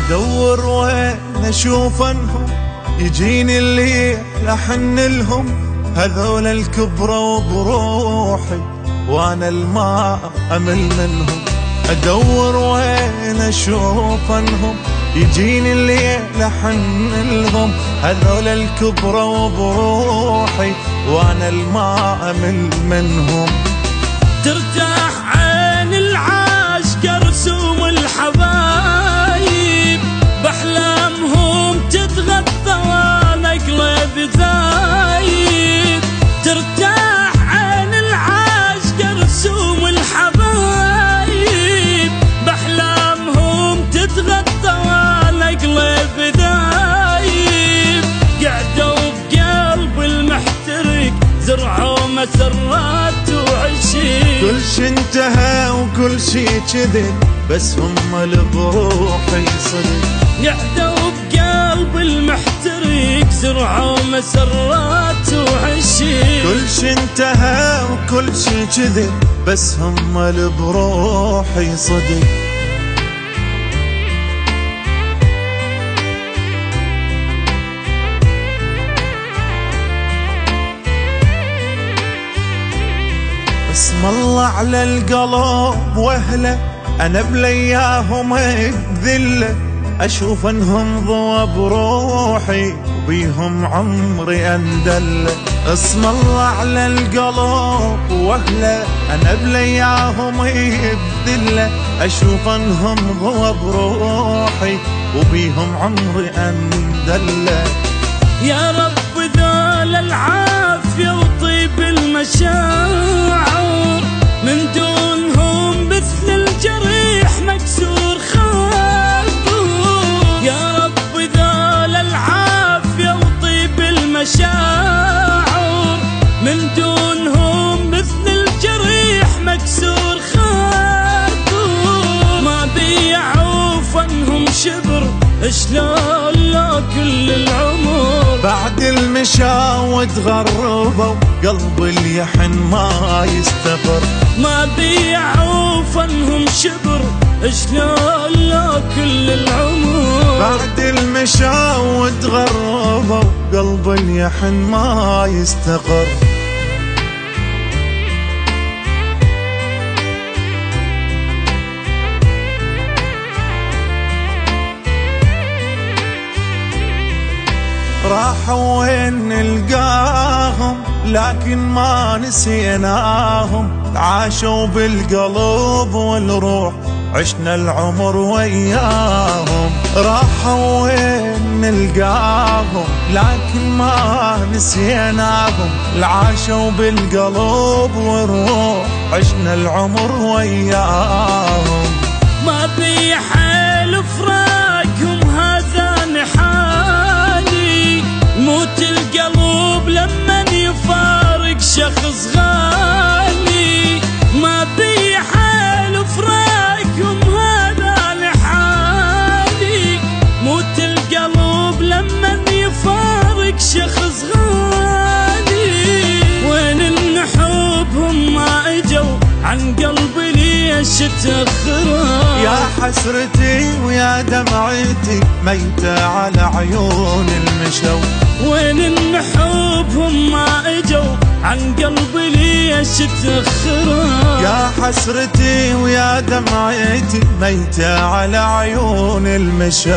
ادور وين اشوف انهم يجيني اللي لحن لهم، هذول الكبروا بروحي وانا الما امل منهم. ادور وين اشوف انهم يجيني اللي لحن لهم، هذول الكبروا بروحي وانا الما امل منهم. ترتاح عين العاشق رسوم الحبايب، باحلامهم تتغطى وانا قلبي ذايب. ترتاح عين العاشق رسوم الحبايب، باحلامهم تتغطى وانا قلبي ذايب. قعدوا بقلب المحترق زرعوا مسرات وعشيق، كل شي انتهى وكل شي كذب بس هم اللي بروحي صدق. قعدوا بقلب المحترق زرعوا مسرات وعشيق، كل شي انتهى وكل شي كذب بس هم اللي بروحي صدق. اسم الله على القلب واهله، انا بلياهم بذله، اشوف انهم ضوى بروحي وبيهم عمري اندله. اسم الله على القلب واهله، انا بلياهم بذله، اشوف انهم ضوى بروحي وبيهم عمري اندله. يا رب ذول العافيه وطيب المشاعر، من دونهم مثل الجريح مكسور خاطر. يا رب ذول العافيه وطيب المشاعر، من دونهم مثل الجريح مكسور خاطر. ما بيعوا فنهم شبر شلون لو كل العمر، بعد المشاوة تغربوا قلب اليحن ما يستقر. ما بيعوا فنهم شبر شلون لو كل العمر، بعد المشاوة تغربوا قلب اليحن ما يستقر. راحوا وين نلقاهم لكن ما نسيناهم، عاشوا بالقلب والروح عشنا العمر وياهم. راحوا وين نلقاهم لكن ما نسيناهم، عاشوا بالقلب والروح عشنا العمر وياهم. ما بيحل فراقهم هذا نحالي، موت القلب لمن يفارق شخص غالي. ما بيحل فراقهم هذا لحالي، موت القلب لمن يفارق شخص غالي. وين النحوبهم ما اجوا عن قلبي ليش تأخروا؟ يا حسرتي ويا دمعتي ميتة على عيون المشو. وين النحوبهم ما اجوا عن قلبي ليش تأخروا؟ يا حسرتي ويا دمعتي ميتة على عيون المشو.